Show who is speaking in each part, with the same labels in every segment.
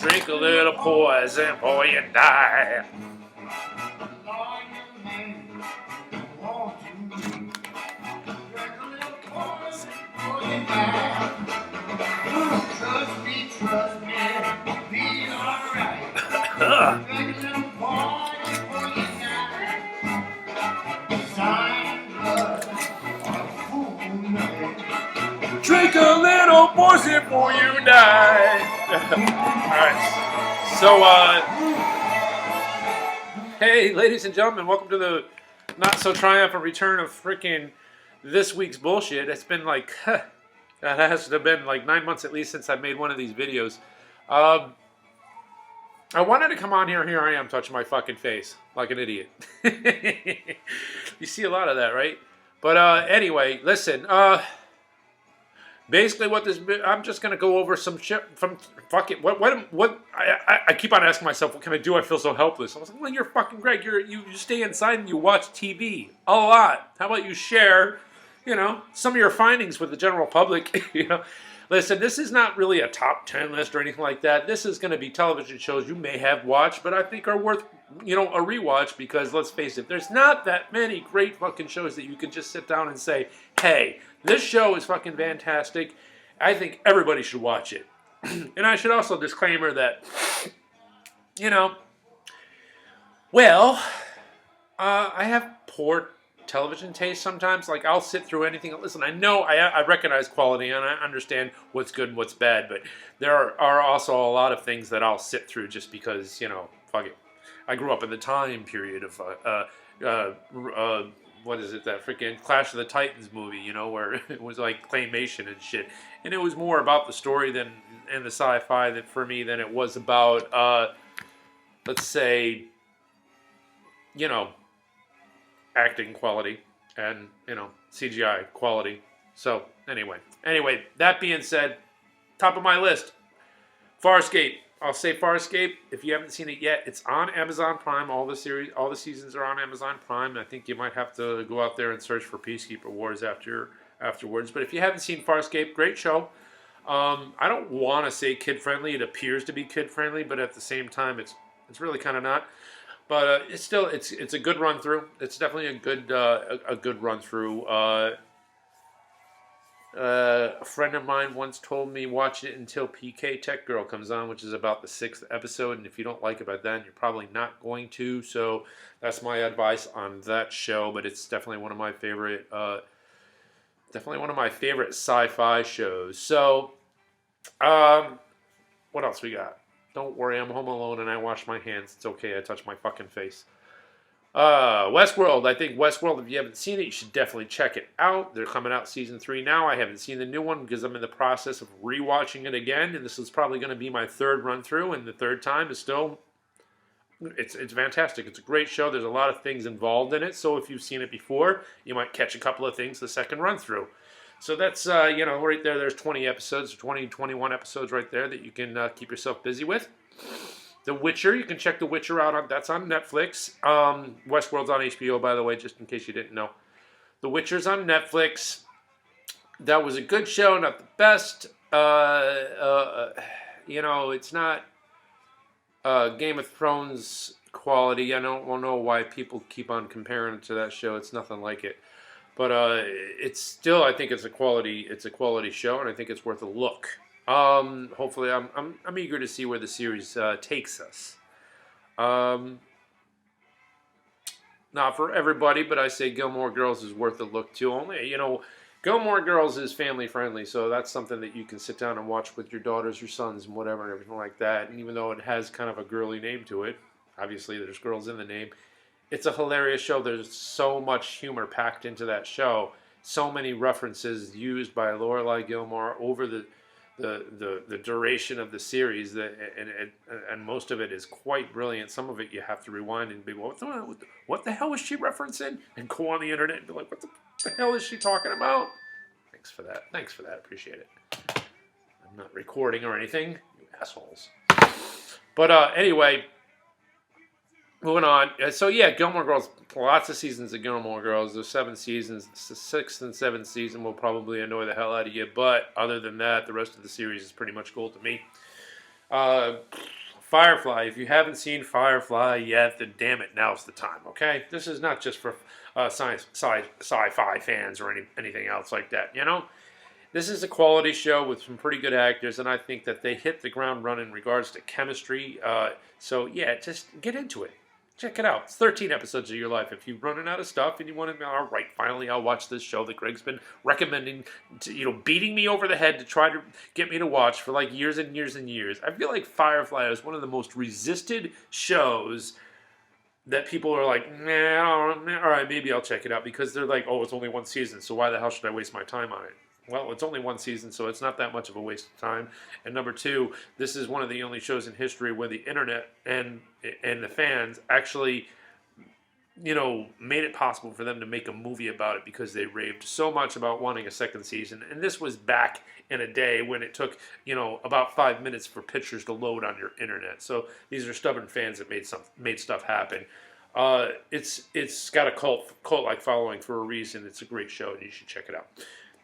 Speaker 1: Drink a little poison before you die.
Speaker 2: Trust me, be alright.
Speaker 1: Drink a little poison before you die. Alright. So, hey, ladies and gentlemen, welcome to the not so triumphant return of freaking this week's bullshit. It's been like, that has to have been like 9 months at least since I made one of these videos. I wanted to come on here. Here I am touching my fucking face like an idiot. You see a lot of that, right? But anyway, listen. Basically, I'm just gonna go over some shit from fucking what I keep on asking myself, what can I do? I feel so helpless. I was like, well, you're fucking Greg. You stay inside and you watch TV a lot. How about you share, some of your findings with the general public? Listen, this is not really a top 10 list or anything like that. This is going to be television shows you may have watched, but I think are worth, a rewatch because, let's face it, there's not that many great fucking shows that you can just sit down and say, hey, this show is fucking fantastic. I think everybody should watch it. And I should also disclaimer that, I have poor television taste sometimes. Like, I'll sit through anything. Listen, I know I recognize quality and I understand what's good and what's bad, but there are also a lot of things that I'll sit through just because, fuck it. I grew up in the time period of what is it, that freaking Clash of the Titans movie, where it was like claymation and shit, and it was more about the story and the sci-fi that for me than it was about let's say acting quality and CGI quality. So anyway, that being said, top of my list, Farscape. I'll say Farscape. If you haven't seen it yet, it's on Amazon Prime. All the seasons are on Amazon Prime. I think you might have to go out there and search for Peacekeeper Wars afterwards. But if you haven't seen Farscape, great show. I don't want to say kid friendly. It appears to be kid friendly, but at the same time, it's really kind of not. But it's a good run through. It's definitely a good run through. A friend of mine once told me watch it until PK Tech Girl comes on, which is about the 6th episode. And if you don't like it by then, you're probably not going to. So that's my advice on that show. But it's definitely one of my favorite, sci-fi shows. So, what else we got? Don't worry, I'm home alone and I wash my hands. It's okay, I touch my fucking face. Westworld. I think Westworld, if you haven't seen it, you should definitely check it out. They're coming out season 3 now. I haven't seen the new one because I'm in the process of rewatching it again, and this is probably going to be my third run through, and the third time is still, it's fantastic. It's a great show. There's a lot of things involved in it, so if you've seen it before, you might catch a couple of things the second run through. So that's, right there, there's 20 episodes, 21 episodes right there that you can keep yourself busy with. The Witcher, you can check The Witcher out. That's on Netflix. Westworld's on HBO, by the way, just in case you didn't know. The Witcher's on Netflix. That was a good show, not the best. It's not Game of Thrones quality. I don't know why people keep on comparing it to that show. It's nothing like it. But it's still, I think it's a quality show, and I think it's worth a look. Hopefully, I'm eager to see where the series takes us. Not for everybody, but I say Gilmore Girls is worth a look too. Only, Gilmore Girls is family friendly, so that's something that you can sit down and watch with your daughters, your sons, and whatever, and everything like that. And even though it has kind of a girly name to it, obviously there's girls in the name. It's a hilarious show. There's so much humor packed into that show. So many references used by Lorelai Gilmore over the duration of the series, and most of it is quite brilliant. Some of it you have to rewind and be, what the hell is she referencing? And go on the internet and be like, what the hell is she talking about? Thanks for that. Appreciate it. I'm not recording or anything, you assholes. But anyway, moving on. So yeah, Gilmore Girls. Lots of seasons of Gilmore Girls. There's 7 seasons. The 6th and 7th season will probably annoy the hell out of you, but other than that, the rest of the series is pretty much cool to me. Uh, Firefly. If you haven't seen Firefly yet, then damn it, now's the time. Okay, this is not just for sci-fi fans or anything else like that. You know, this is a quality show with some pretty good actors, and I think that they hit the ground running in regards to chemistry. So yeah, just get into it. Check it out. It's 13 episodes of your life. If you're running out of stuff and you want to, all right, finally I'll watch this show that Greg's been recommending, beating me over the head to try to get me to watch for like years and years and years. I feel like Firefly is one of the most resisted shows that people are like, nah, all right, maybe I'll check it out, because they're like, oh, it's only 1 season, so why the hell should I waste my time on it? Well, it's only 1 season, so it's not that much of a waste of time. And number 2, this is one of the only shows in history where the internet and the fans actually, made it possible for them to make a movie about it, because they raved so much about wanting a second season. And this was back in a day when it took, about 5 minutes for pictures to load on your internet. So these are stubborn fans that made stuff happen. It's got a cult-like following for a reason. It's a great show, and you should check it out.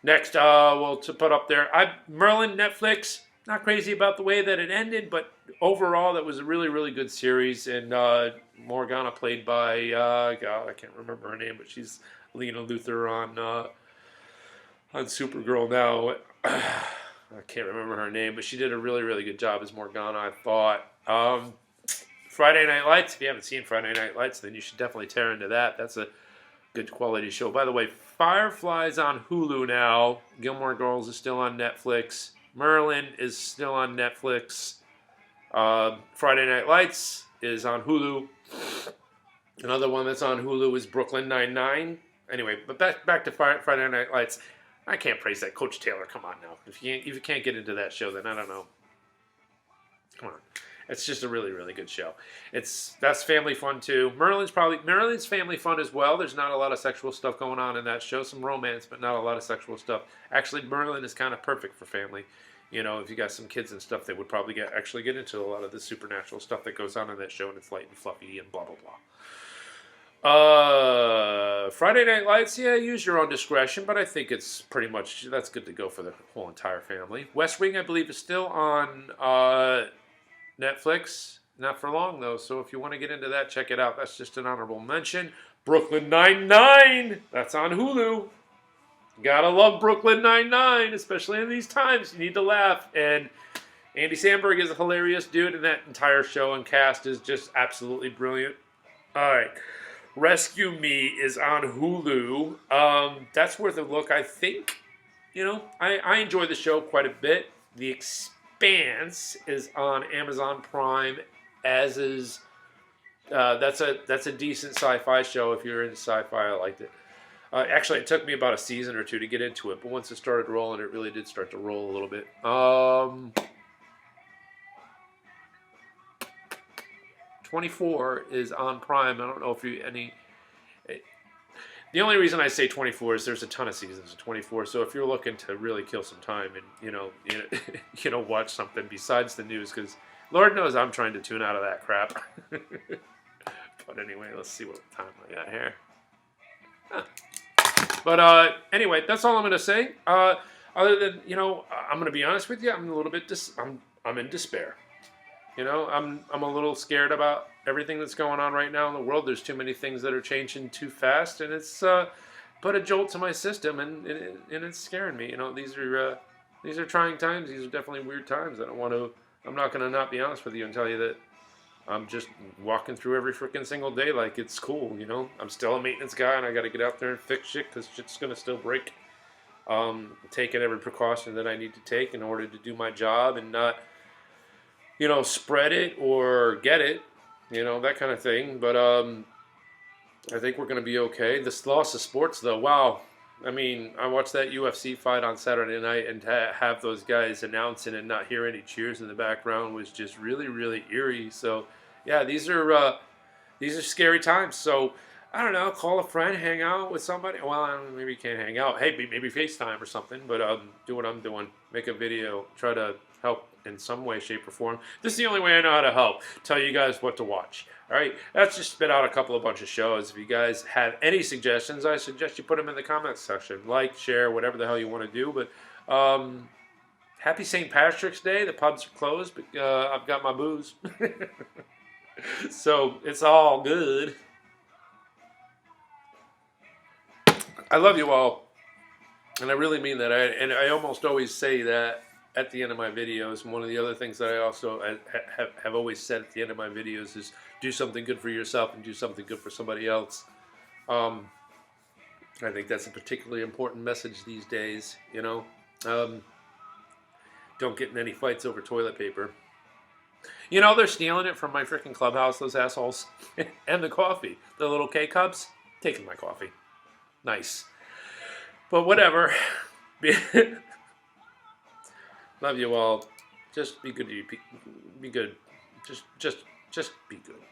Speaker 1: Next, to put up there, Merlin, Netflix. Not crazy about the way that it ended, but overall, that was a really, really good series. And Morgana, played by God, I can't remember her name, but she's Lena Luthor on Supergirl now. I can't remember her name, but she did a really, really good job as Morgana, I thought. Friday Night Lights. If you haven't seen Friday Night Lights, then you should definitely tear into that. That's a good quality show. By the way, Firefly's on Hulu now. Gilmore Girls is still on Netflix. Merlin is still on Netflix. Friday Night Lights is on Hulu. Another one that's on Hulu is Brooklyn Nine-Nine. Anyway, but back to Friday Night Lights. I can't praise that. Coach Taylor, come on now. If you can't get into that show, then I don't know. Come on. It's just a really, really good show. That's family fun too. Merlin's family fun as well. There's not a lot of sexual stuff going on in that show. Some romance, but not a lot of sexual stuff. Actually, Merlin is kind of perfect for family. If you got some kids and stuff, they would probably get into a lot of the supernatural stuff that goes on in that show, and it's light and fluffy and blah blah blah. Friday Night Lights, yeah, use your own discretion, but I think it's pretty much, that's good to go for the whole entire family. West Wing, I believe, is still on Netflix. Not for long, though, so if you want to get into that, check it out. That's just an honorable mention. Brooklyn Nine-Nine, that's on Hulu. Gotta love Brooklyn Nine-Nine, especially in these times. You need to laugh. And Andy Samberg is a hilarious dude, and that entire show and cast is just absolutely brilliant. All right. Rescue Me is on Hulu. That's worth a look, I think. I enjoy the show quite a bit. The Expanse is on Amazon Prime, as is that's a decent sci-fi show. If you're into sci-fi, I liked it. Actually, it took me about a season or 2 to get into it, but once it started rolling, it really did start to roll a little bit. 24 is on Prime. I don't know if the only reason I say 24 is there's a ton of seasons of 24. So if you're looking to really kill some time and watch something besides the news, because Lord knows I'm trying to tune out of that crap. But anyway, let's see what time I got here. Huh. But anyway, that's all I'm going to say. Other than, I'm going to be honest with you, I'm a little bit I'm in despair. I'm a little scared about everything that's going on right now in the world. There's too many things that are changing too fast, and it's put a jolt to my system, and it's scaring me. These are trying times. These are definitely weird times. I'm not going to not be honest with you and tell you that I'm just walking through every freaking single day like it's cool. I'm still a maintenance guy, and I got to get out there and fix shit because shit's going to still break. Taking every precaution that I need to take in order to do my job and not spread it or get it, that kind of thing. But I think we're going to be okay. This loss of sports, though, wow. I mean, I watched that UFC fight on Saturday night, and to have those guys announcing and not hear any cheers in the background was just really, really eerie. So, yeah, these are scary times. So, I don't know, call a friend, hang out with somebody. Well, maybe you can't hang out. Hey, maybe FaceTime or something, but do what I'm doing. Make a video. Try to help in some way, shape, or form. This is the only way I know how to help. Tell you guys what to watch. All right, that's just spit out a bunch of shows. If you guys have any suggestions, I suggest you put them in the comments section. Like, share, whatever the hell you want to do. But happy St. Patrick's Day. The pubs are closed, but I've got my booze. So it's all good. I love you all. And I really mean that. I almost always say that at the end of my videos. And one of the other things that I also have always said at the end of my videos is do something good for yourself and do something good for somebody else. I think that's a particularly important message these days, you know. Don't get in any fights over toilet paper. You know, they're stealing it from my freaking clubhouse, those assholes. And the coffee. The little K-Cups, taking my coffee. Nice. But whatever. Love you all. Just be good to you. Be good. Just be good.